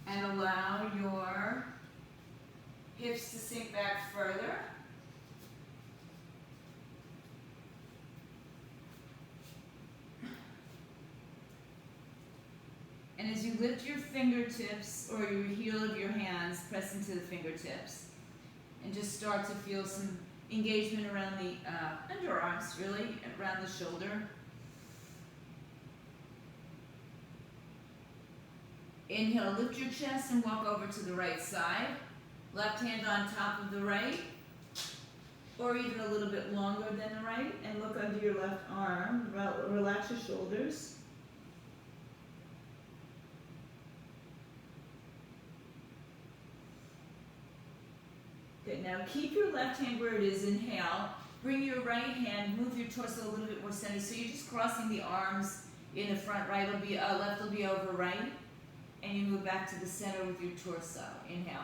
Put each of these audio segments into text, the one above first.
And allow your hips to sink back further. And as you lift your fingertips or your heel of your hands, press into the fingertips. And just start to feel some engagement around the underarms, really, around the shoulder. Inhale, lift your chest and walk over to the right side. Left hand on top of the right, or even a little bit longer than the right, and look under your left arm. Relax your shoulders. Good, now keep your left hand where it is. Inhale, bring your right hand, move your torso a little bit more center, so you're just crossing the arms in the front. Right will be, left will be over right, and you move back to the center with your torso. Inhale,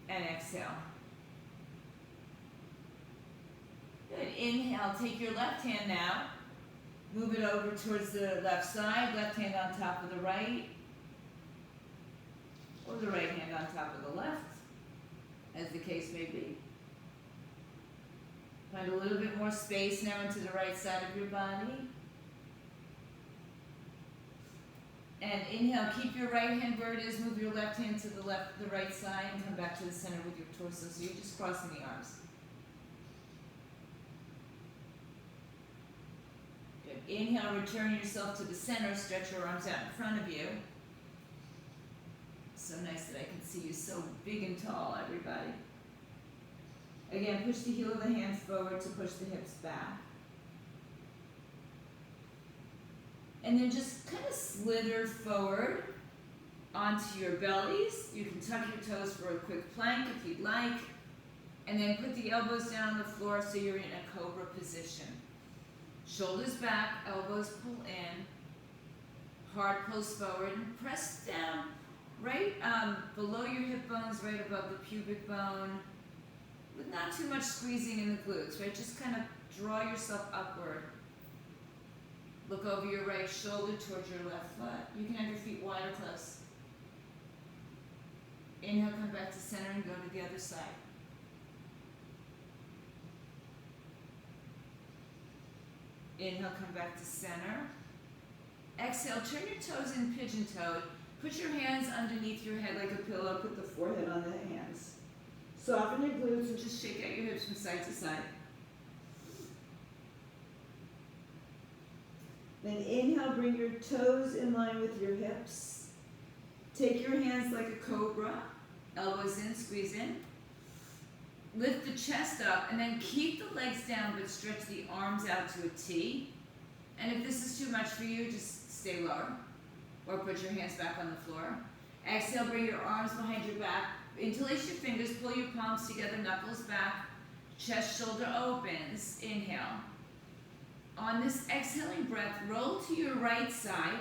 and exhale. Good, inhale, take your left hand now, move it over towards the left side, left hand on top of the right, or the right hand on top of the left, as the case may be. Find a little bit more space now into the right side of your body. And inhale, keep your right hand where it is, move your left hand to the right side, and come back to the center with your torso. So you're just crossing the arms. Good. Inhale, return yourself to the center, stretch your arms out in front of you. So nice that I can see you so big and tall, everybody. Again, push the heel of the hands forward to push the hips back. And then just kind of slither forward onto your bellies. You can tuck your toes for a quick plank if you'd like. And then put the elbows down on the floor so you're in a cobra position. Shoulders back, elbows pull in. Heart pulls forward and press down right below your hip bones, right above the pubic bone. With not too much squeezing in the glutes, right? Just kind of draw yourself upward. Look over your right shoulder towards your left foot. You can have your feet wide or close. Inhale, come back to center and go to the other side. Inhale, come back to center. Exhale, turn your toes in pigeon-toed. Put your hands underneath your head like a pillow. Put the forehead on the hands. Soften your glutes and just shake out your hips from side to side. Then inhale, bring your toes in line with your hips. Take your hands like a cobra. Elbows in, squeeze in. Lift the chest up and then keep the legs down but stretch the arms out to a T. And if this is too much for you, just stay lower or put your hands back on the floor. Exhale, bring your arms behind your back. Interlace your fingers, pull your palms together, knuckles back, chest, shoulder opens. Inhale. On this exhaling breath, roll to your right side.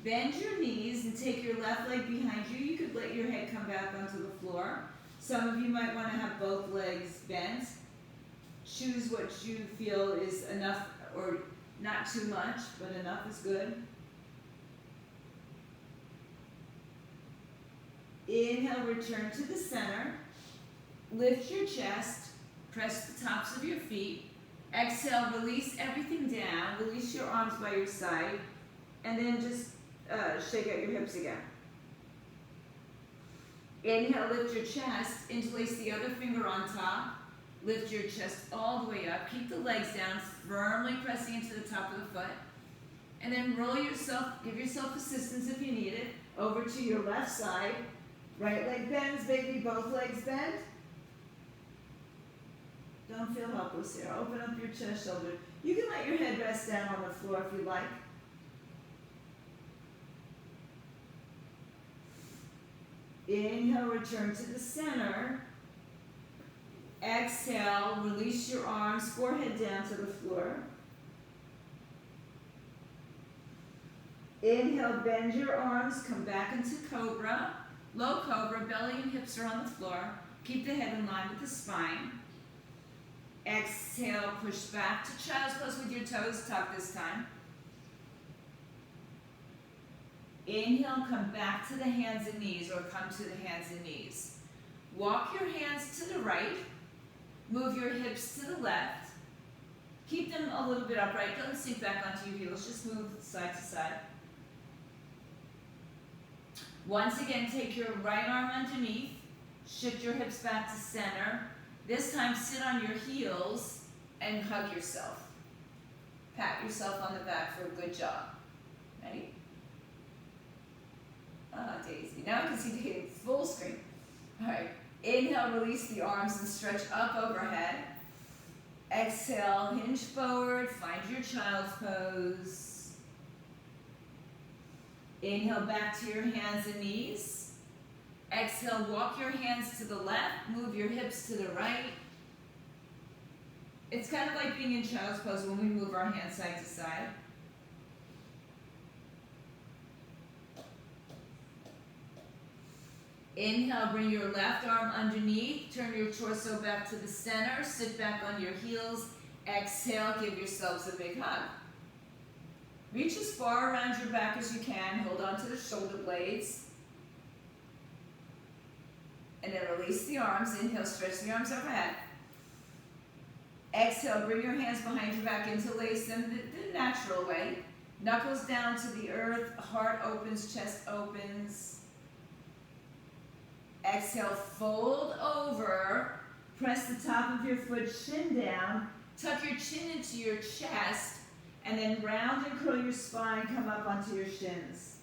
Bend your knees and take your left leg behind you. You could let your head come back onto the floor. Some of you might want to have both legs bent. Choose what you feel is enough, or not too much, but enough is good. Inhale, return to the center. Lift your chest. Press the tops of your feet. Exhale, release everything down. Release your arms by your side. And then just shake out your hips again. Inhale, lift your chest. Interlace the other finger on top. Lift your chest all the way up. Keep the legs down, firmly pressing into the top of the foot. And then roll yourself, give yourself assistance if you need it, over to your left side. Right leg bends, baby, both legs bend. Don't feel helpless here. Open up your chest, shoulder. You can let your head rest down on the floor if you like. Inhale, return to the center. Exhale, release your arms, forehead down to the floor. Inhale, bend your arms, come back into cobra. Low cobra, belly and hips are on the floor. Keep the head in line with the spine. Exhale, push back to child's pose with your toes tucked this time. Inhale, come back to the hands and knees, or come to the hands and knees. Walk your hands to the right. Move your hips to the left. Keep them a little bit upright. Don't sink back onto your heels. Just move side to side. Once again, take your right arm underneath. Shift your hips back to center. This time, sit on your heels and hug yourself. Pat yourself on the back for a good job. Ready? Ah, Daisy. Now I can see Daisy full screen. All right. Inhale, release the arms and stretch up overhead. Exhale, hinge forward, find your child's pose. Inhale, back to your hands and knees. Exhale, walk your hands to the left, move your hips to the right. It's kind of like being in child's pose when we move our hands side to side. Inhale, bring your left arm underneath, turn your torso back to the center, sit back on your heels. Exhale, give yourselves a big hug. Reach as far around your back as you can, hold on to the shoulder blades. And then release the arms. Inhale, stretch the arms overhead. Exhale, bring your hands behind your back, interlace them the natural way. Knuckles down to the earth, heart opens, chest opens. Exhale, fold over, press the top of your foot, shin down, tuck your chin into your chest, and then round and curl your spine, come up onto your shins.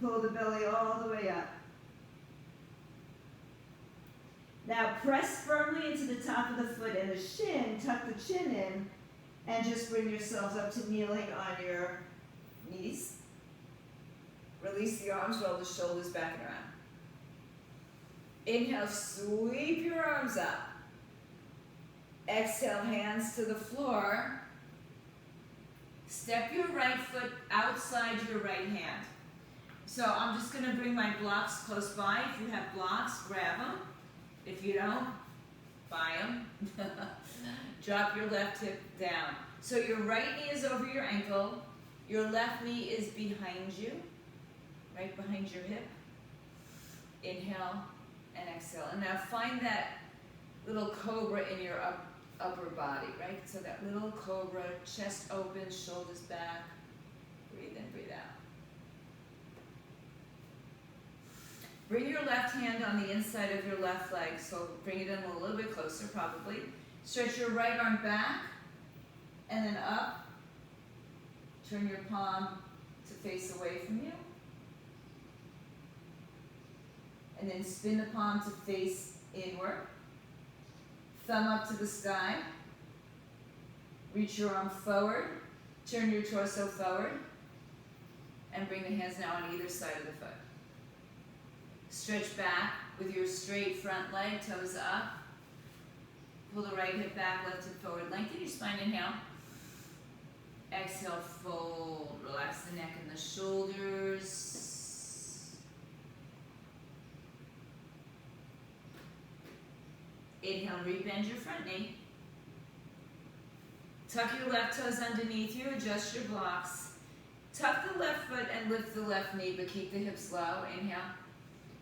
Pull the belly all the way up. Now press firmly into the top of the foot and the shin, tuck the chin in, and just bring yourselves up to kneeling on your knees. Release the arms, roll the shoulders back and around. Inhale, sweep your arms up. Exhale, hands to the floor. Step your right foot outside your right hand. So I'm just going to bring my blocks close by. If you have blocks, grab them. If you don't, buy them. Drop your left hip down. So your right knee is over your ankle. Your left knee is behind you, right behind your hip. Inhale and exhale. And now find that little cobra in your upper body, right? So that little cobra, chest open, shoulders back. Breathe in, breathe out. Bring your left hand on the inside of your left leg, so bring it in a little bit closer probably. Stretch your right arm back and then up. Turn your palm to face away from you. And then spin the palm to face inward. Thumb up to the sky. Reach your arm forward. Turn your torso forward. And bring the hands now on either side of the foot. Stretch back with your straight front leg, toes up. Pull the right hip back, left hip forward. Lengthen your spine, inhale. Exhale, fold. Relax the neck and the shoulders. Inhale, rebend your front knee. Tuck your left toes underneath you, adjust your blocks. Tuck the left foot and lift the left knee, but keep the hips low. Inhale.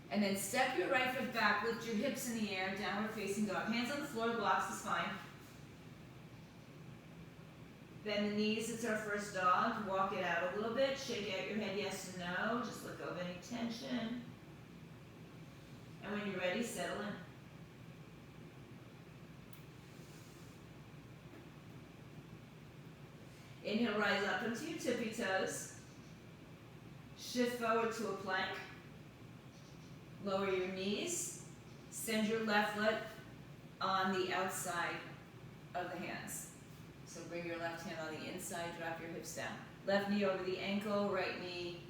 And then step your right foot back, lift your hips in the air, downward facing dog. Hands on the floor, blocks is fine. Bend the knees, it's our first dog. Walk it out a little bit, shake out your head yes and no, just let go of any tension. And when you're ready, settle in. Inhale, rise up into your tippy toes. Shift forward to a plank. Lower your knees. Send your left foot on the outside of the hands. So bring your left hand on the inside, drop your hips down. Left knee over the ankle, right knee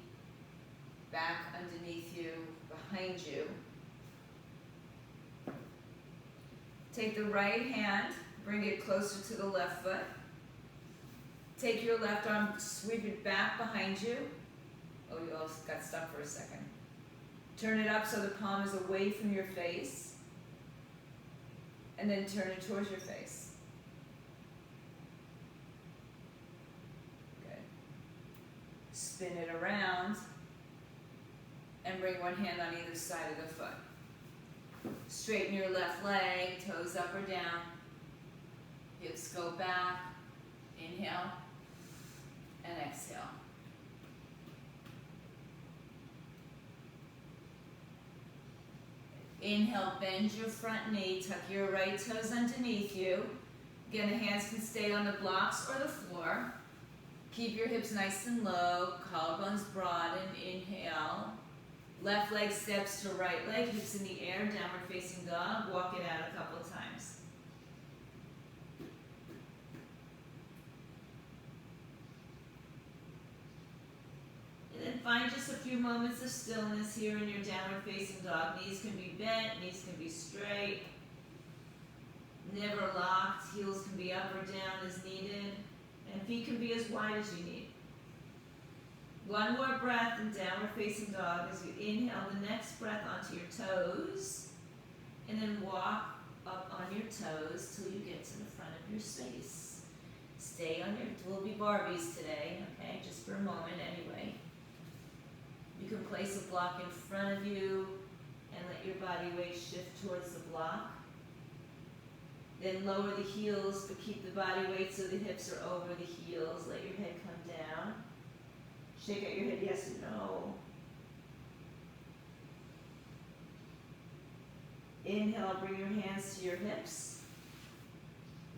back underneath you, behind you. Take the right hand, bring it closer to the left foot. Take your left arm, sweep it back behind you. Oh, you all got stuck for a second. Turn it up so the palm is away from your face. And then turn it towards your face. Good. Spin it around and bring one hand on either side of the foot. Straighten your left leg, toes up or down. Hips go back. Inhale and exhale. Inhale, bend your front knee, tuck your right toes underneath you. Again, the hands can stay on the blocks or the floor. Keep your hips nice and low, collarbones broaden, inhale. Left leg steps to right leg, hips in the air, downward facing dog. Walk it out a couple of times. And then find just a few moments of stillness here in your downward facing dog. Knees can be bent, knees can be straight. Never locked, heels can be up or down as needed. And feet can be as wide as you need. One more breath in downward facing dog as you inhale the next breath onto your toes. And then walk up on your toes till you get to the front of your space. Stay on your, we'll be Barbies today, okay? Just for a moment anyway. You can place a block in front of you and let your body weight shift towards the block. Then lower the heels, but keep the body weight so the hips are over the heels. Let your head come down. Shake out your head, yes or no. Inhale, bring your hands to your hips.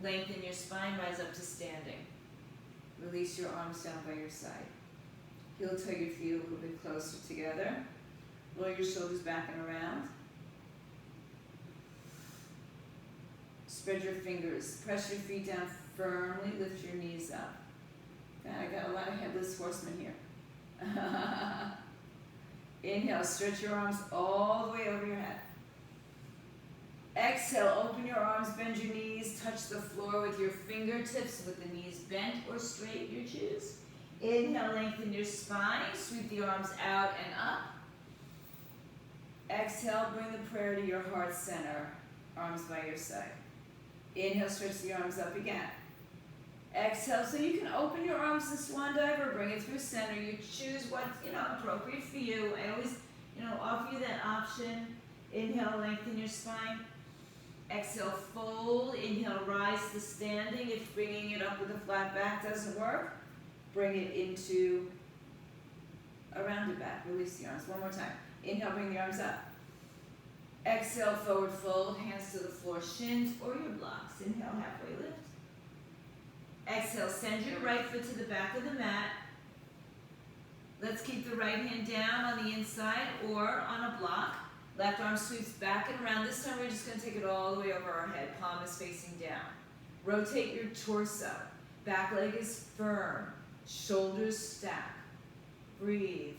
Lengthen your spine, rise up to standing. Release your arms down by your side. Heel toe your feet a little bit closer together. Roll your shoulders back and around. Spread your fingers. Press your feet down firmly. Lift your knees up. God, I got a lot of headless horsemen here. Inhale, stretch your arms all the way over your head. Exhale, open your arms, bend your knees, touch the floor with your fingertips with the knees bent or straight, you choose. Inhale, lengthen your spine, sweep the arms out and up. Exhale, bring the prayer to your heart center, arms by your side. Inhale, stretch the arms up again. Exhale, so you can open your arms in swan dive or bring it through center. You choose what's appropriate for you. I always offer you that option. Inhale, lengthen your spine. Exhale, fold. Inhale, rise to standing. If bringing it up with a flat back doesn't work, bring it into a rounded back. Release the arms. One more time. Inhale, bring the arms up. Exhale, forward fold. Hands to the floor, shins or your blocks. Inhale, halfway lift. Exhale, send your right foot to the back of the mat. Let's keep the right hand down on the inside or on a block. Left arm sweeps back and around. This time we're just going to take it all the way over our head. Palm is facing down. Rotate your torso. Back leg is firm. Shoulders stack. Breathe.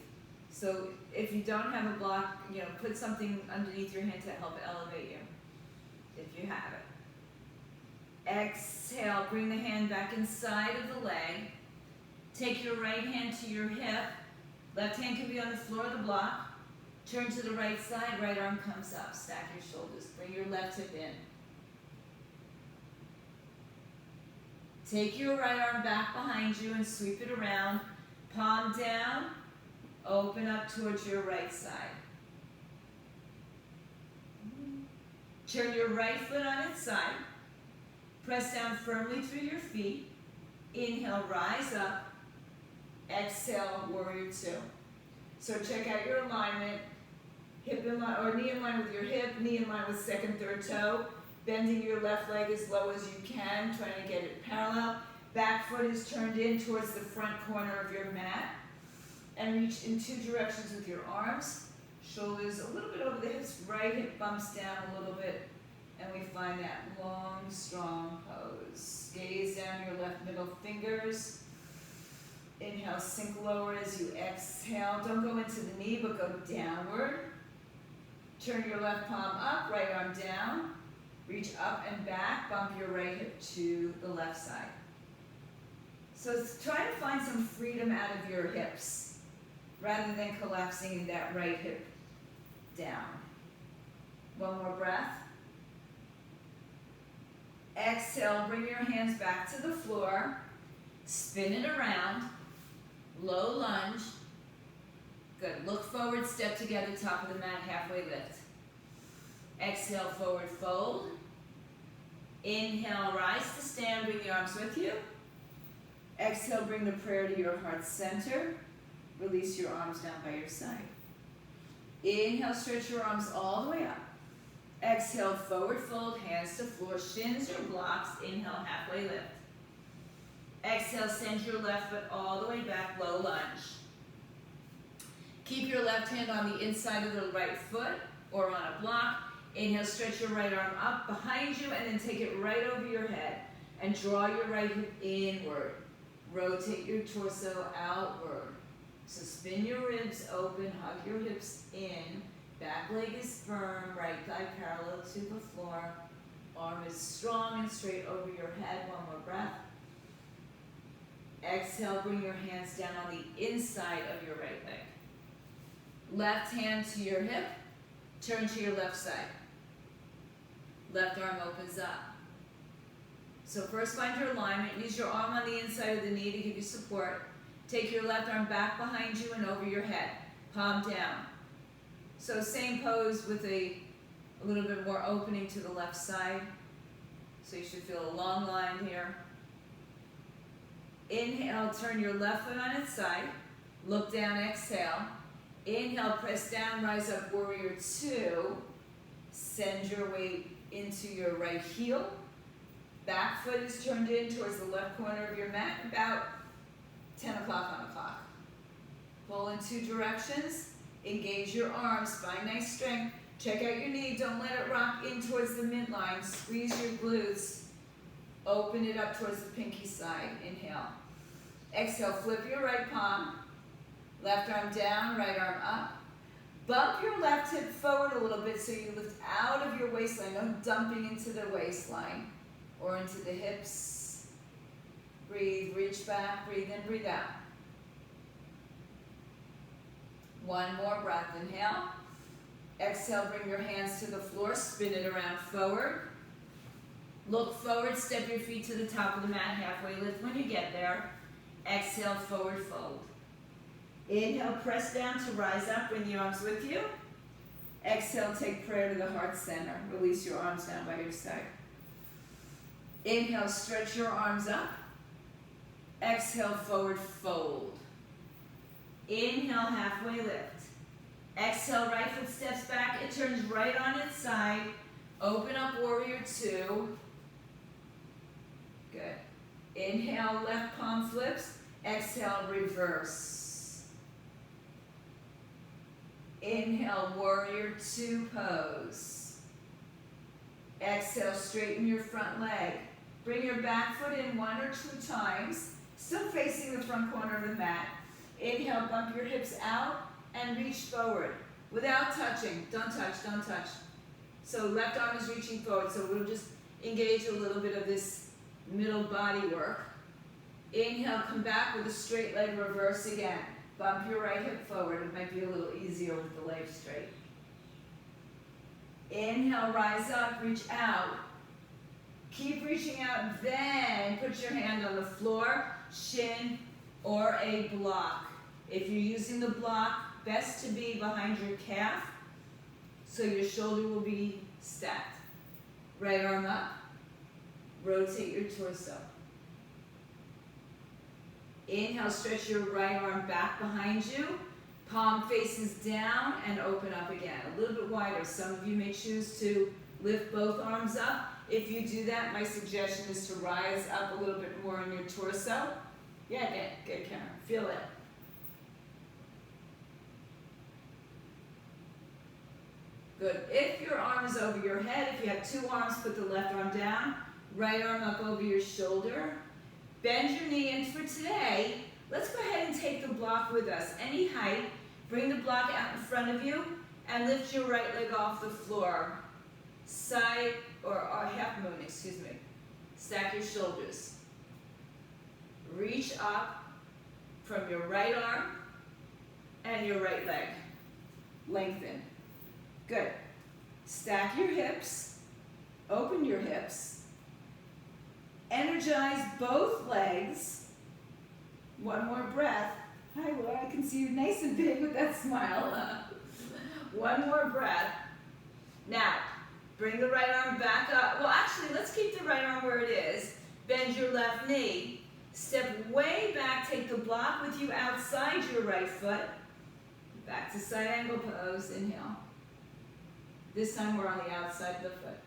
So if you don't have a block, put something underneath your hand to help elevate you, if you have it. Exhale, bring the hand back inside of the leg. Take your right hand to your hip. Left hand can be on the floor of the block. Turn to the right side, right arm comes up. Stack your shoulders. Bring your left hip in. Take your right arm back behind you and sweep it around. Palm down. Open up towards your right side. Turn your right foot on its side. Press down firmly through your feet. Inhale, rise up. Exhale, warrior two. So check out your alignment. Hip in line, or knee in line with your hip, knee in line with second, third toe. Bending your left leg as low as you can, trying to get it parallel. Back foot is turned in towards the front corner of your mat. And reach in two directions with your arms. Shoulders a little bit over the hips, right hip bumps down a little bit. And we find that long, strong pose. Gaze down your left middle fingers. Inhale, sink lower as you exhale. Don't go into the knee, but go downward. Turn your left palm up, right arm down. Reach up and back, bump your right hip to the left side. So try to find some freedom out of your hips, rather than collapsing that right hip down. One more breath. Exhale, bring your hands back to the floor. Spin it around. low lunge. Good. Look forward, step together, top of the mat, halfway lift. Exhale, forward fold. Inhale, rise to stand, bring the arms with you. Exhale, bring the prayer to your heart center. Release your arms down by your side. Inhale, stretch your arms all the way up. Exhale, forward fold, hands to floor, shins or blocks. Inhale, halfway lift. Exhale, send your left foot all the way back, low lunge. Keep your left hand on the inside of the right foot or on a block. Inhale, stretch your right arm up behind you and then take it right over your head and draw your right hip inward. Rotate your torso outward. So spin your ribs open, hug your hips in. Back leg is firm, right thigh parallel to the floor. Arm is strong and straight over your head. One more breath. Exhale, bring your hands down on the inside of your right leg. Left hand to your hip, turn to your left side. Left arm opens up. So first find your alignment. Use your arm on the inside of the knee to give you support. Take your left arm back behind you and over your head. Palm down. So same pose with a little bit more opening to the left side. So you should feel a long line here. Inhale, turn your left foot on its side. Look down, exhale. Inhale, press down, rise up, warrior two. Send your weight into your right heel. Back foot is turned in towards the left corner of your mat, about 10 o'clock on the clock. Pull in two directions. Engage your arms, find nice strength. Check out your knee, don't let it rock in towards the midline. Squeeze your glutes. Open it up towards the pinky side. Inhale. Exhale, flip your right palm. Left arm down, right arm up. Bump your left hip forward a little bit so you lift out of your waistline. No dumping into the waistline or into the hips. Breathe, reach back, breathe in, breathe out. One more breath, inhale. Exhale, bring your hands to the floor, spin it around forward. Look forward, step your feet to the top of the mat, halfway lift when you get there. Exhale, forward fold. Inhale, press down to rise up, bring the arms with you. Exhale, take prayer to the heart center. Release your arms down by your side. Inhale, stretch your arms up. Exhale, forward fold. Inhale, halfway lift. Exhale, right foot steps back. It turns right on its side. Open up, warrior two. Good. Inhale, left palm flips. Exhale, reverse. Inhale, warrior two pose. Exhale, straighten your front leg. Bring your back foot in 1 or 2 times, still facing the front corner of the mat. Inhale, bump your hips out and reach forward without touching. Don't touch, don't touch. So left arm is reaching forward, so we'll just engage a little bit of this middle body work. Inhale, come back with a straight leg, reverse again. Bump your right hip forward. It might be a little easier with the leg straight. Inhale, rise up, reach out. Keep reaching out, then put your hand on the floor, shin, or a block. If you're using the block, best to be behind your calf, so your shoulder will be stacked. Right arm up, rotate your torso. Inhale, stretch your right arm back behind you. Palm faces down and open up again. A little bit wider. Some of you may choose to lift both arms up. If you do that, my suggestion is to rise up a little bit more in your torso. Yeah, good, Karen. Feel it. Good. If your arm is over your head, if you have 2 arms, put the left arm down. Right arm up over your shoulder. Bend your knee in. For today, let's go ahead and take the block with us. Any height. Bring the block out in front of you and lift your right leg off the floor. Side or half moon, excuse me. Stack your shoulders. Reach up from your right arm and your right leg. Lengthen. Good. Stack your hips. Open your hips. Energize both legs. One more breath. Hi, Laura. I can see you nice and big with that smile. One more breath. Now, bring the right arm back up. Well, actually, let's keep the right arm where it is. Bend your left knee. Step way back. Take the block with you outside your right foot. Back to side angle pose. Inhale. This time we're on the outside of the foot.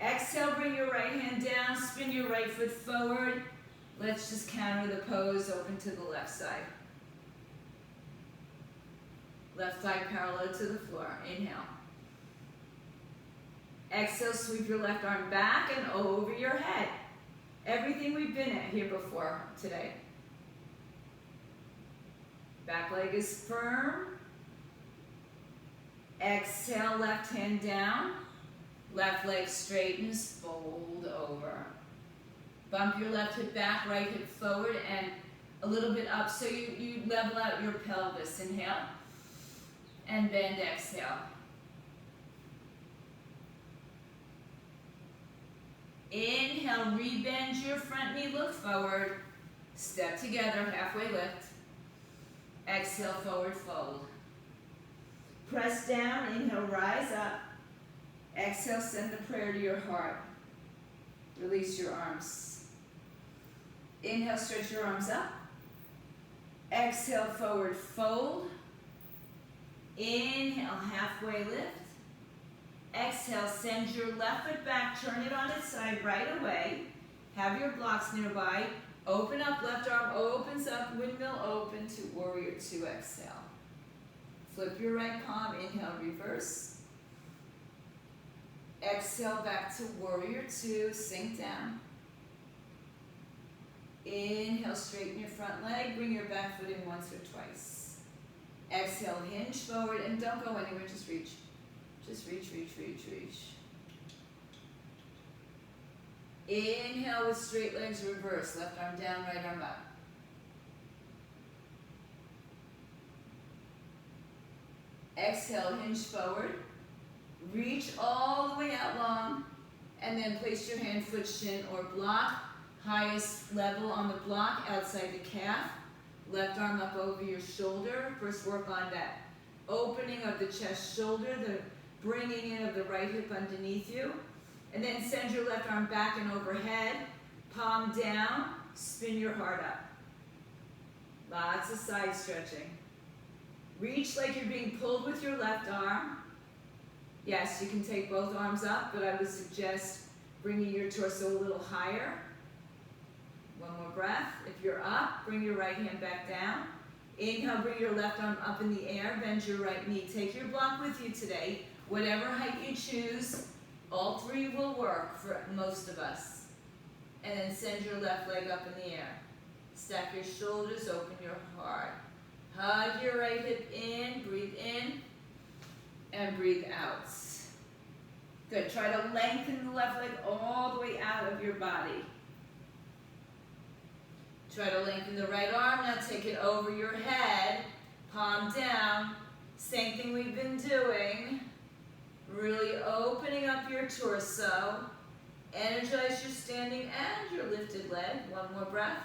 Exhale, bring your right hand down. Spin your right foot forward. Let's just counter the pose, open to the left side. Left thigh parallel to the floor. Inhale. Exhale, sweep your left arm back and over your head. Everything we've been at here before today. Back leg is firm. Exhale, left hand down. Left leg straightens, fold over. Bump your left hip back, right hip forward, and a little bit up so you level out your pelvis. Inhale. And bend, exhale. Inhale, rebend your front knee, look forward. Step together, halfway lift. Exhale, forward fold. Press down, inhale, rise up. Exhale, send the prayer to your heart. Release your arms. Inhale, stretch your arms up. Exhale, forward fold. Inhale, halfway lift. Exhale, send your left foot back, turn it on its side right away. Have your blocks nearby. Open up, left arm opens up, windmill open to warrior two, exhale. Flip your right palm, inhale, reverse. Exhale, back to warrior two, sink down. Inhale, straighten your front leg, bring your back foot in once or twice. Exhale, hinge forward, and don't go anywhere, just reach. Just reach, reach, reach, reach. Inhale with straight legs, reverse. Left arm down, right arm up. Exhale, hinge forward. Reach all the way out long. And then place your hand, foot, shin, or block. Highest level on the block, outside the calf. Left arm up over your shoulder. First work on that opening of the chest shoulder, the bringing in of the right hip underneath you. And then send your left arm back and overhead. Palm down, spin your heart up. Lots of side stretching. Reach like you're being pulled with your left arm. Yes, you can take both arms up, but I would suggest bringing your torso a little higher. One more breath. If you're up, bring your right hand back down. Inhale, bring your left arm up in the air, bend your right knee. Take your block with you today. Whatever height you choose, all three will work for most of us. And then send your left leg up in the air. Stack your shoulders, open your heart. Hug your right hip in, breathe in, and breathe out. Good, try to lengthen the left leg all the way out of your body. Try to lengthen the right arm, now take it over your head, palm down. Same thing we've been doing. Really opening up your torso. Energize your standing and your lifted leg. One more breath.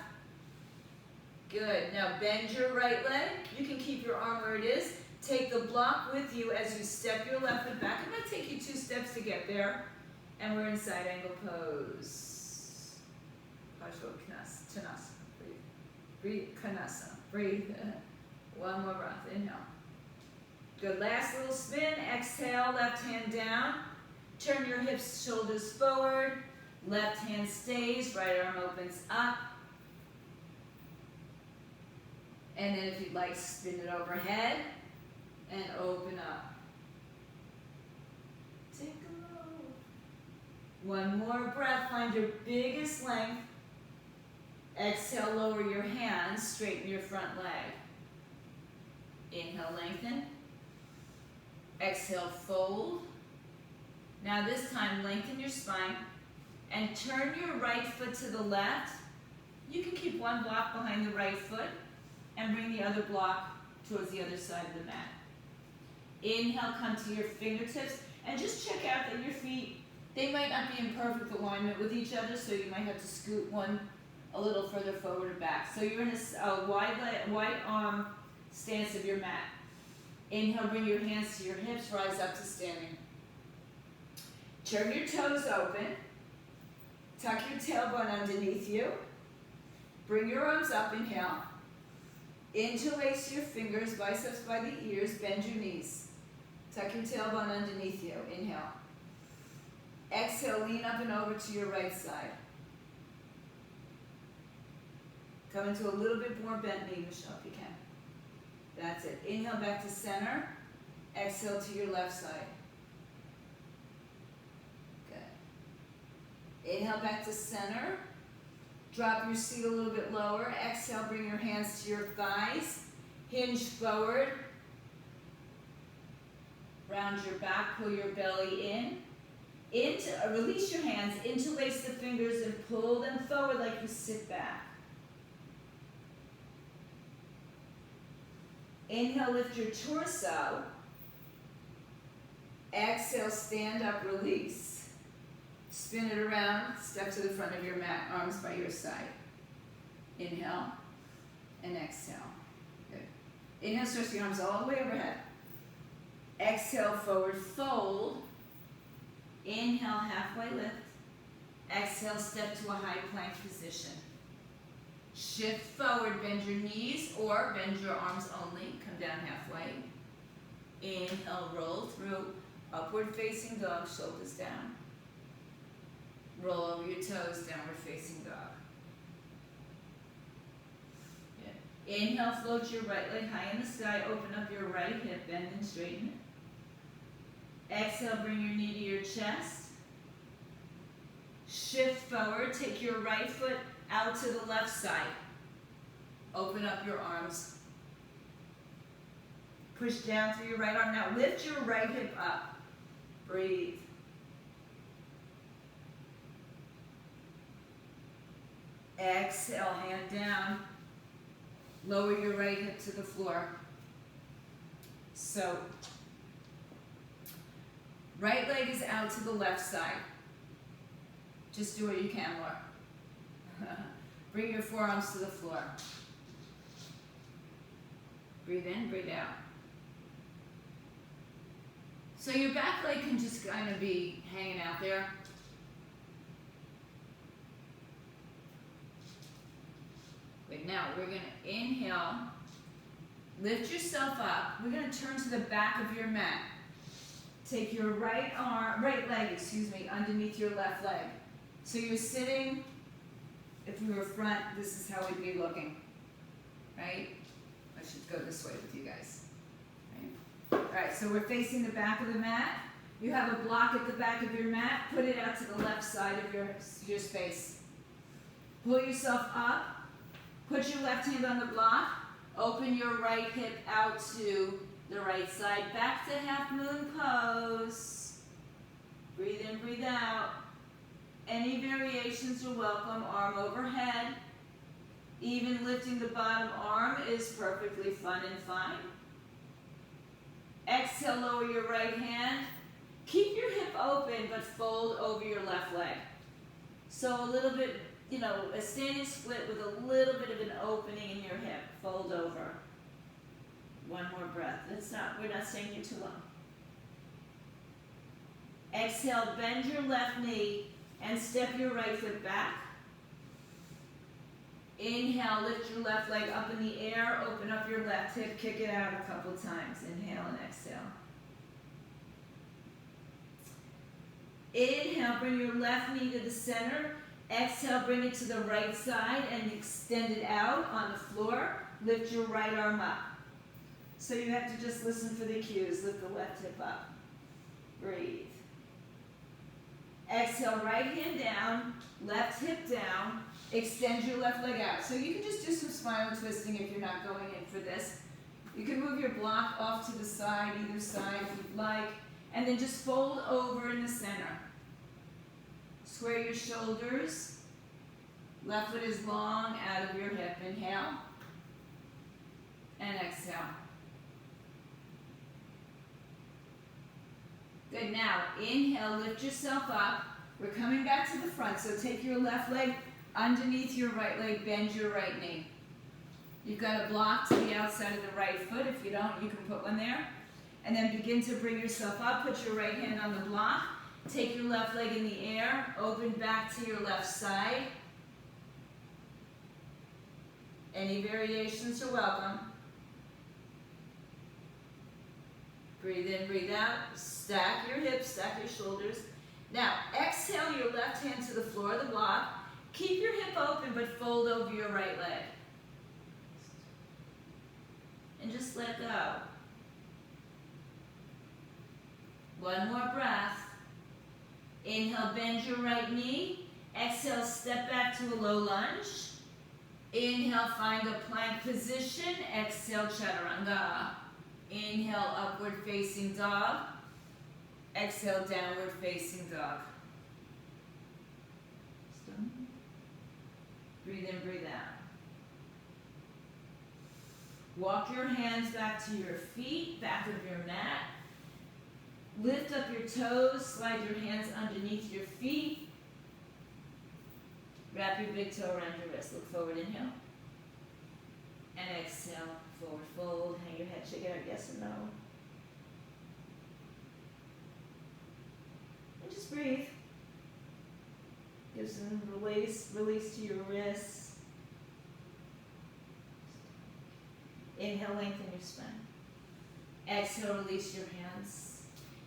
Good. Now bend your right leg. You can keep your arm where it is. Take the block with you as you step your left foot back. It might take you 2 steps to get there. And we're in side angle pose. Konasana. Breathe. Konasana. Breathe. One more breath. Inhale. Good. Last little spin. Exhale. Left hand down. Turn your hips, shoulders forward. Left hand stays. Right arm opens up. And then if you'd like, spin it overhead and open up. Take a load. One more breath. Find your biggest length. Exhale, lower your hands, straighten your front leg. Inhale, lengthen. Exhale, fold. Now this time, lengthen your spine and turn your right foot to the left. You can keep one block behind the right foot and bring the other block towards the other side of the mat. Inhale, come to your fingertips and just check out that your feet, they might not be in perfect alignment with each other, so you might have to scoot one a little further forward or back. So you're in a wide arm stance of your mat. Inhale, bring your hands to your hips, rise up to standing. Turn your toes open. Tuck your tailbone underneath you. Bring your arms up, inhale. Interlace your fingers, biceps by the ears, bend your knees. Tuck your tailbone underneath you, inhale. Exhale, lean up and over to your right side. Come into a little bit more bent knee, Michelle, if you can. That's it. Inhale back to center. Exhale to your left side. Good. Inhale back to center. Drop your seat a little bit lower. Exhale, bring your hands to your thighs. Hinge forward. Round your back, pull your belly in. Release your hands, interlace the fingers and pull them forward like you sit back. Inhale, lift your torso. Exhale, stand up, release. Spin it around, step to the front of your mat, arms by your side. Inhale and exhale. Good. Inhale, stretch the arms all the way overhead. Exhale, forward fold. Inhale, halfway lift. Exhale, step to a high plank position. Shift forward, bend your knees or bend your arms only. Come down halfway. Inhale, roll through. Upward facing dog, shoulders down. Roll over your toes, downward facing dog. Good. Inhale, float your right leg high in the sky. Open up your right hip, bend and straighten it. Exhale, bring your knee to your chest. Shift forward, take your right foot out to the left side. Open up your arms. Push down through your right arm. Now lift your right hip up. Breathe. Exhale, hand down. Lower your right hip to the floor. So, right leg is out to the left side. Just do what you can, Laura. Bring your forearms to the floor. Breathe in, breathe out. So your back leg can just kind of be hanging out there. Good, now we're going to inhale. Lift yourself up. We're going to turn to the back of your mat. Take your right leg, underneath your left leg. So you're sitting, if we were front, this is how we'd be looking, right? I should go this way with you guys. Right? All right, so we're facing the back of the mat. You have a block at the back of your mat. Put it out to the left side of your space. Pull yourself up. Put your left hand on the block. Open your right hip out to the right side. Back to half moon pose. Breathe in, breathe out. Any variations are welcome. Arm overhead. Even lifting the bottom arm is perfectly fun and fine. Exhale, lower your right hand. Keep your hip open, but fold over your left leg. So a little bit, a standing split with a little bit of an opening in your hip. Fold over. One more breath. We're not staying here too long. Exhale, bend your left knee and step your right foot back. Inhale, lift your left leg up in the air, open up your left hip, kick it out a couple times. Inhale and exhale. Inhale, bring your left knee to the center. Exhale, bring it to the right side and extend it out on the floor. Lift your right arm up. So you have to just listen for the cues. Lift the left hip up. Breathe. Exhale, right hand down, left hip down. Extend your left leg out. So you can just do some spinal twisting if you're not going in for this. You can move your block off to the side, either side if you'd like, and then just fold over in the center. Square your shoulders. Left foot is long out of your hip. Inhale and exhale. Good, now inhale, lift yourself up. We're coming back to the front, so take your left leg underneath your right leg, bend your right knee. You've got a block to the outside of the right foot. If you don't, you can put one there. And then begin to bring yourself up. Put your right hand on the block. Take your left leg in the air. Open back to your left side. Any variations are welcome. Breathe in, breathe out. Stack your hips, stack your shoulders. Now, exhale your left hand to the floor of the block. Keep your hip open, but fold over your right leg. And just let go. One more breath. Inhale, bend your right knee. Exhale, step back to a low lunge. Inhale, find a plank position. Exhale, chaturanga. Inhale, upward facing dog. Exhale, downward facing dog. Breathe in, breathe out. Walk your hands back to your feet, back of your mat. Lift up your toes, slide your hands underneath your feet. Wrap your big toe around your wrist. Look forward, inhale. And exhale, forward fold. Hang your head, shake it out, yes or no. And just breathe. Give some release to your wrists. Inhale, lengthen your spine. Exhale, release your hands.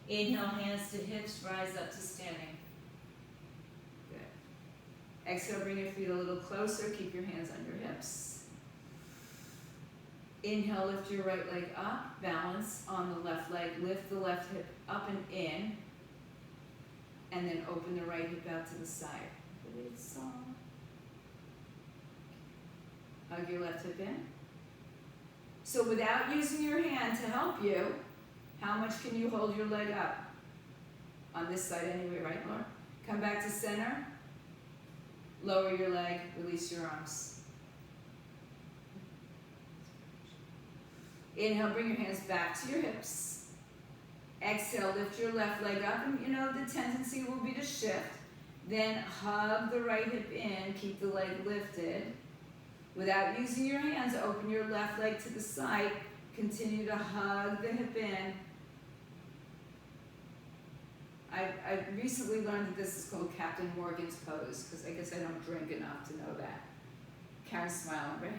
Inhale, hands to hips, rise up to standing. Good. Exhale, bring your feet a little closer. Keep your hands on your hips. Inhale, lift your right leg up. Balance on the left leg. Lift the left hip up and in. And then open the right hip out to the side. Hug your left hip in. So without using your hand to help you, how much can you hold your leg up? On this side anyway, right, Laura? Come back to center. Lower your leg, release your arms. Inhale, bring your hands back to your hips. Exhale, lift your left leg up, and you know the tendency will be to shift. Then hug the right hip in, keep the leg lifted. Without using your hands, open your left leg to the side. Continue to hug the hip in. I recently learned that this is called Captain Morgan's pose, because I guess I don't drink enough to know that. Karen's smiling,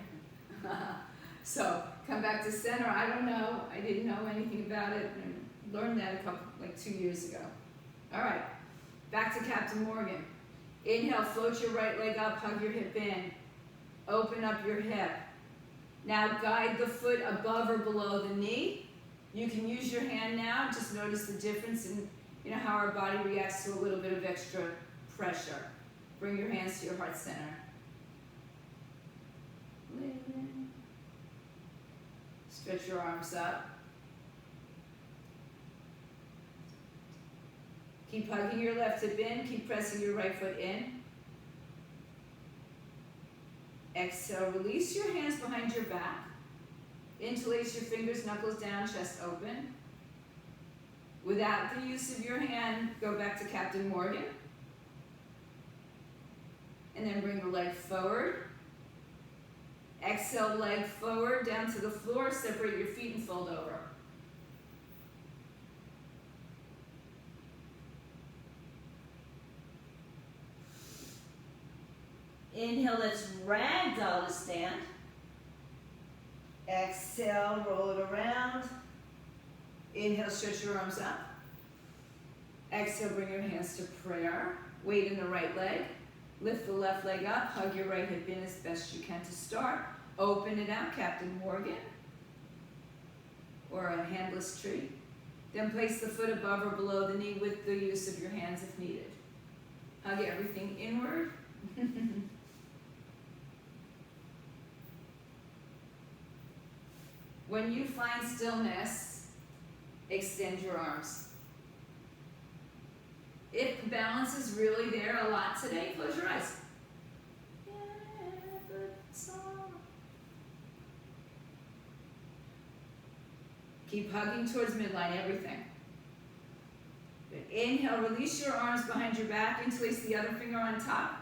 right? So, come back to center. I don't know. I didn't know anything about it. I learned that 2 years ago. All right. Back to Captain Morgan. Inhale, float your right leg up, hug your hip in. Open up your hip. Now guide the foot above or below the knee. You can use your hand now. Just notice the difference in how our body reacts to a little bit of extra pressure. Bring your hands to your heart center. Stretch your arms up. Keep hugging your left hip in. Keep pressing your right foot in. Exhale, release your hands behind your back. Interlace your fingers, knuckles down, chest open. Without the use of your hand, go back to Captain Morgan. And then bring the leg forward. Exhale, leg forward, down to the floor. Separate your feet and fold over. Inhale, let's ragdoll to stand. Exhale, roll it around. Inhale, stretch your arms up. Exhale, bring your hands to prayer. Weight in the right leg. Lift the left leg up. Hug your right hip in as best you can to start. Open it out, Captain Morgan. Or a handless tree. Then place the foot above or below the knee with the use of your hands if needed. Hug everything inward. When you find stillness, extend your arms. If the balance is really there a lot today, close your eyes. Keep hugging towards midline, everything. Good. Inhale, release your arms behind your back, interlace the other finger on top.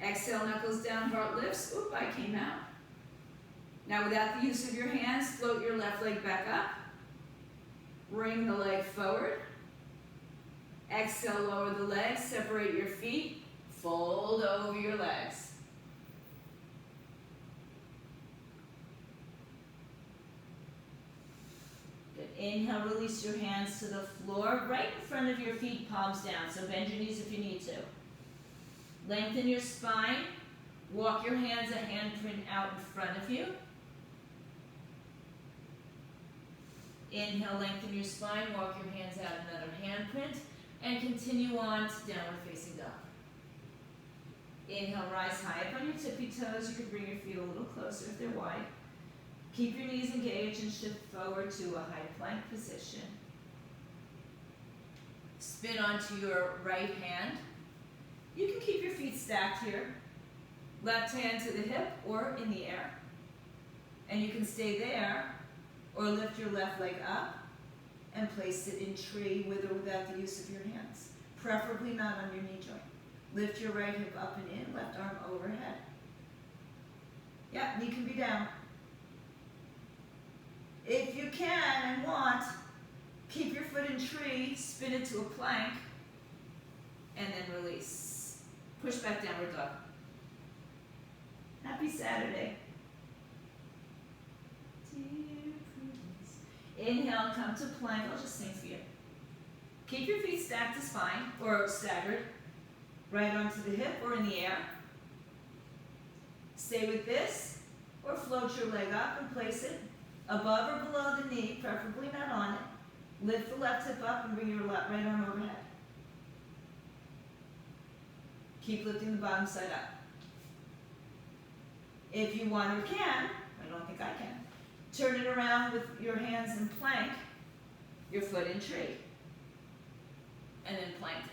Exhale, knuckles down, heart lifts. Oop, I came out. Now without the use of your hands, float your left leg back up. Bring the leg forward. Exhale, lower the legs, separate your feet, fold over your legs. Good. Inhale, release your hands to the floor, right in front of your feet, palms down. So bend your knees if you need to. Lengthen your spine. Walk your hands a handprint out in front of you. Inhale, lengthen your spine, walk your hands out another handprint, and continue on to downward facing dog. Inhale, rise high up on your tippy toes. You can bring your feet a little closer if they're wide. Keep your knees engaged and shift forward to a high plank position. Spin onto your right hand. You can keep your feet stacked here. Left hand to the hip or in the air. And you can stay there or lift your left leg up and place it in tree with or without the use of your hands. Preferably not on your knee joint. Lift your right hip up and in, left arm overhead. Yeah, knee can be down. If you can and want, keep your foot in tree, spin it to a plank, and then release. Push back, downward dog. Happy Saturday. Inhale, come to plank. I'll just sing for you. Keep your feet stacked to spine or staggered. Right arm to the hip or in the air. Stay with this or float your leg up and place it above or below the knee, preferably not on it. Lift the left hip up and bring your right arm overhead. Keep lifting the bottom side up. If you want or can, I don't think I can, turn it around with your hands in plank, your foot in tree, and then plank.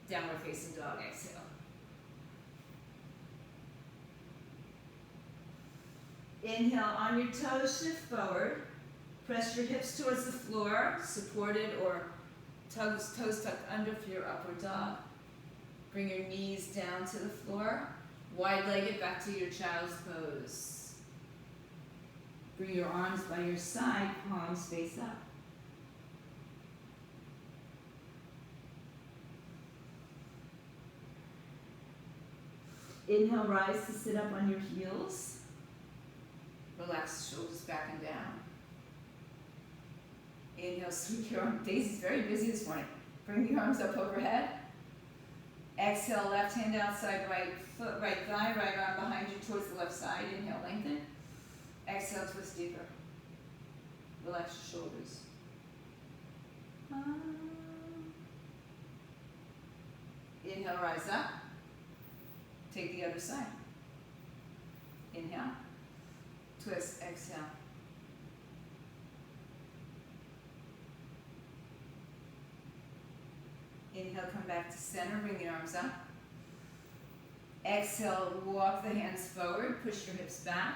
Downward facing dog, exhale. Inhale, on your toes, shift forward. Press your hips towards the floor, supported or toes tucked under for your upward dog. Bring your knees down to the floor. Wide-legged back to your child's pose. Bring your arms by your side, palms face up. Inhale, rise to sit up on your heels. Relax the shoulders back and down. Inhale, sweep your arms. Daisy's very busy this morning. Bring the arms up overhead. Exhale, left hand outside, right foot, right thigh, right arm behind you towards the left side. Inhale, lengthen. Exhale, twist deeper. Relax your shoulders. Inhale, rise up. Take the other side. Inhale. Twist, exhale. Inhale, come back to center, bring the arms up. Exhale, walk the hands forward, push your hips back.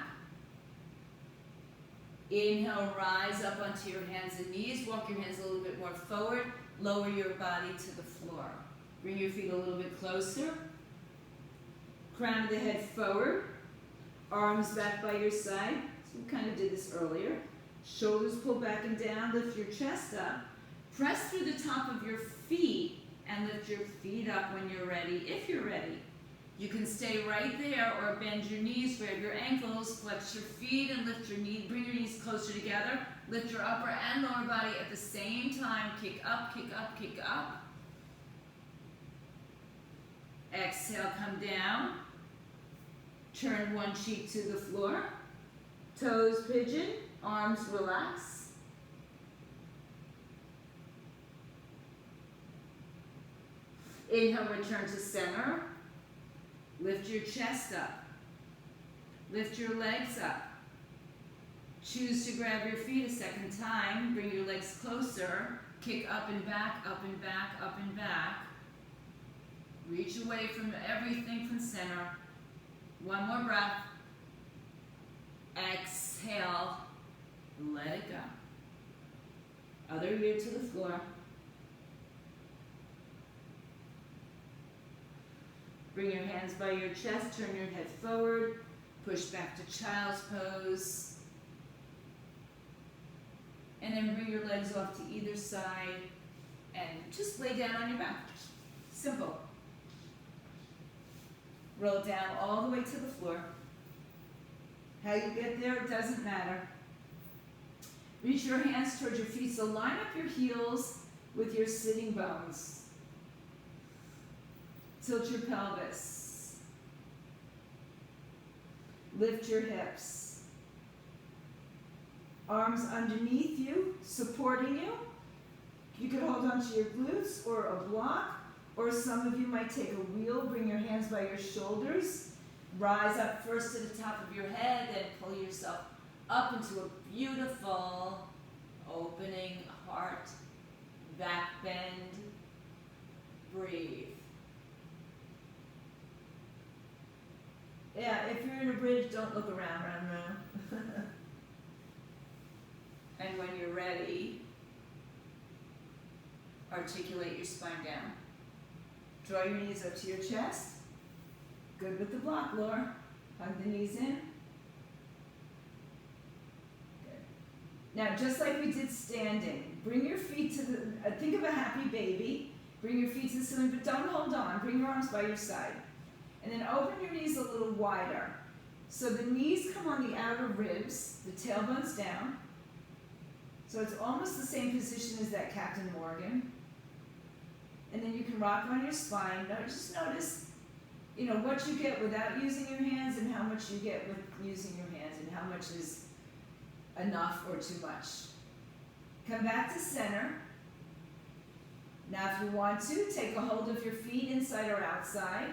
Inhale, rise up onto your hands and knees. Walk your hands a little bit more forward. Lower your body to the floor. Bring your feet a little bit closer. Crown of the head forward. Arms back by your side. So we kind of did this earlier. Shoulders pull back and down. Lift your chest up. Press through the top of your feet and lift your feet up when you're ready, if you're ready. You can stay right there or bend your knees, grab your ankles, flex your feet and lift your knees, bring your knees closer together. Lift your upper and lower body at the same time. Kick up, kick up, kick up. Exhale, come down. Turn one cheek to the floor. Toes pigeon, arms relax. Inhale, return to center. Lift your chest up. Lift your legs up. Choose to grab your feet a second time. Bring your legs closer. Kick up and back, up and back, up and back. Reach away from everything from center. One more breath. Exhale. Let it go. Other ear to the floor. Bring your hands by your chest, turn your head forward, push back to child's pose. And then bring your legs off to either side and just lay down on your back. Simple. Roll down all the way to the floor. How you get there doesn't matter. Reach your hands towards your feet, so line up your heels with your sitting bones. Tilt your pelvis. Lift your hips. Arms underneath you, supporting you. You could hold on to your glutes or a block, or some of you might take a wheel. Bring your hands by your shoulders. Rise up first to the top of your head, then pull yourself up into a beautiful opening heart, back bend. Breathe. Yeah, if you're in a bridge, don't look around, round. And when you're ready, articulate your spine down. Draw your knees up to your chest. Good with the block, Laura. Hug the knees in. Good. Now, just like we did standing, bring your feet to the, think of a happy baby. Bring your feet to the ceiling, but don't hold on. Bring your arms by your side. And then open your knees a little wider. So the knees come on the outer ribs, the tailbone's down. So it's almost the same position as that Captain Morgan. And then you can rock on your spine. Now just notice, what you get without using your hands and how much you get with using your hands and how much is enough or too much. Come back to center. Now if you want to, take a hold of your feet inside or outside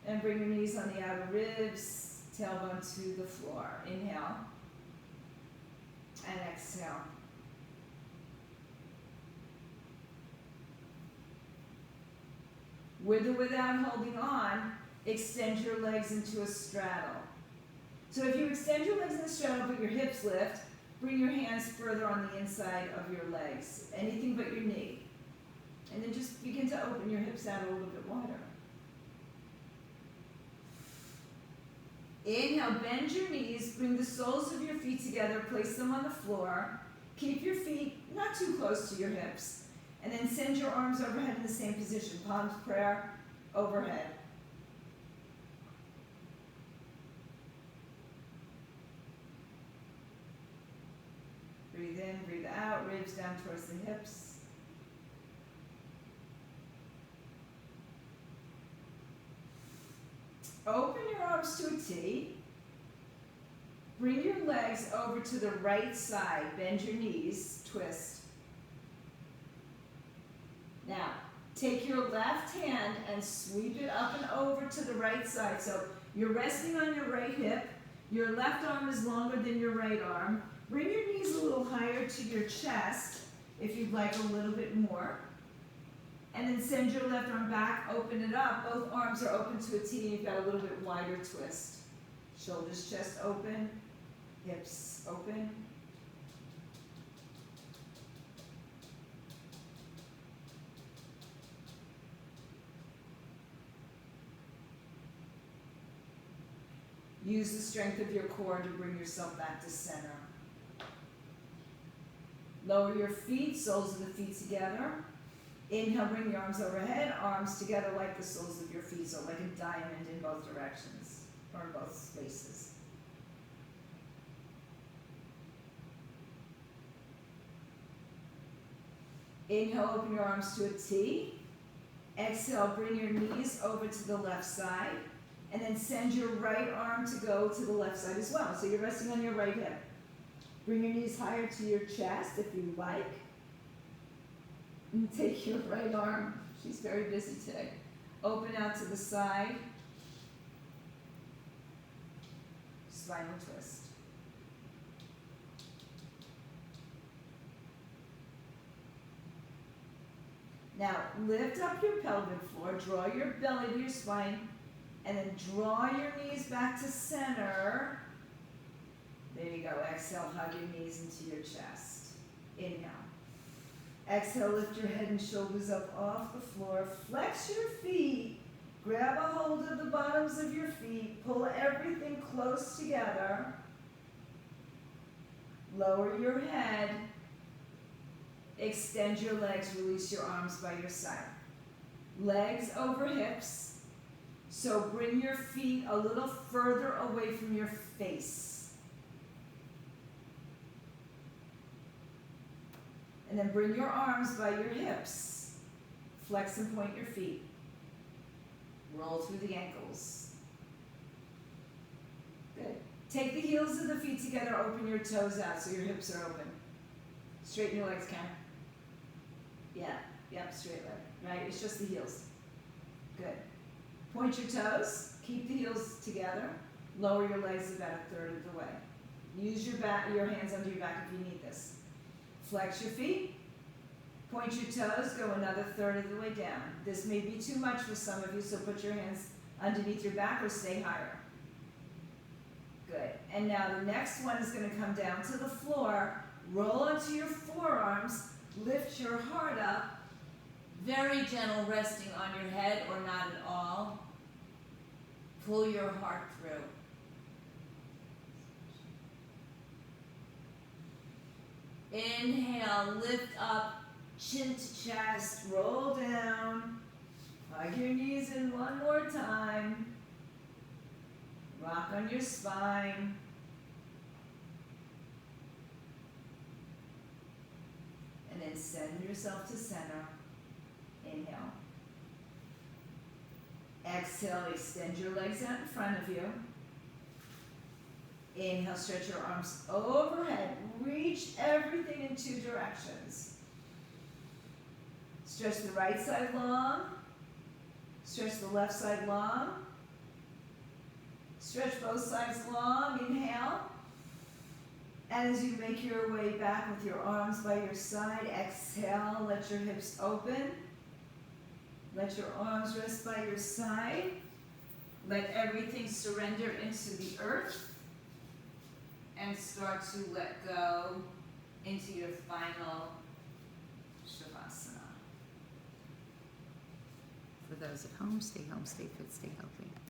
and bring your knees on the outer ribs, tailbone to the floor. Inhale and exhale. With or without holding on, extend your legs into a straddle. So if you extend your legs in a straddle but your hips lift, bring your hands further on the inside of your legs, anything but your knee. And then just begin to open your hips out a little bit wider. Inhale, bend your knees, bring the soles of your feet together, place them on the floor. Keep your feet not too close to your hips. And then send your arms overhead in the same position, palms prayer, overhead. Breathe in, breathe out, ribs down towards the hips. Open your arms to a T. Bring your legs over to the right side. Bend your knees, twist. Now, take your left hand and sweep it up and over to the right side. So you're resting on your right hip. Your left arm is longer than your right arm. Bring your knees a little higher to your chest if you'd like a little bit more. And then send your left arm back, open it up. Both arms are open to a T and you've got a little bit wider twist. Shoulders, chest open, hips open. Use the strength of your core to bring yourself back to center. Lower your feet, soles of the feet together. Inhale, bring your arms overhead, arms together like the soles of your feet, so like a diamond in both directions, or in both spaces. Inhale, open your arms to a T. Exhale, bring your knees over to the left side. And then send your right arm to go to the left side as well. So you're resting on your right hip. Bring your knees higher to your chest if you like. And take your right arm, she's very busy today, open out to the side. Spinal twist. Now, lift up your pelvic floor, draw your belly to your spine, and then draw your knees back to center. There you go. Exhale, hug your knees into your chest. Inhale. Exhale, lift your head and shoulders up off the floor. Flex your feet Grab a hold of the bottoms of your feet, pull everything close together, lower your head, extend your legs, release your arms by your side. Legs over hips, so bring your feet a little further away from your face. And then bring your arms by your hips. Flex and point your feet. Roll through the ankles. Good. Take the heels of the feet together, open your toes out so your hips are open. Straighten your legs, Karen. Yeah, yep, straight leg. Right, it's just the heels. Good. Point your toes, keep the heels together. Lower your legs about a third of the way. Use your hands under your back if you need this. Flex your feet. Point your toes, go another third of the way down. This may be too much for some of you, so put your hands underneath your back or stay higher. Good. And now the next one is going to come down to the floor. Roll onto your forearms. Lift your heart up. Very gentle resting on your head or not at all. Pull your heart through. Inhale, lift up, chin to chest, roll down. Hug your knees in one more time. Rock on your spine. And then send yourself to center. Inhale. Exhale, extend your legs out in front of you. Inhale, stretch your arms overhead. Reach everything in two directions. Stretch the right side long. Stretch the left side long. Stretch both sides long. Inhale. And as you make your way back with your arms by your side, exhale, let your hips open. Let your arms rest by your side. Let everything surrender into the earth. And start to let go into your final Shavasana. For those at home, stay fit, stay healthy.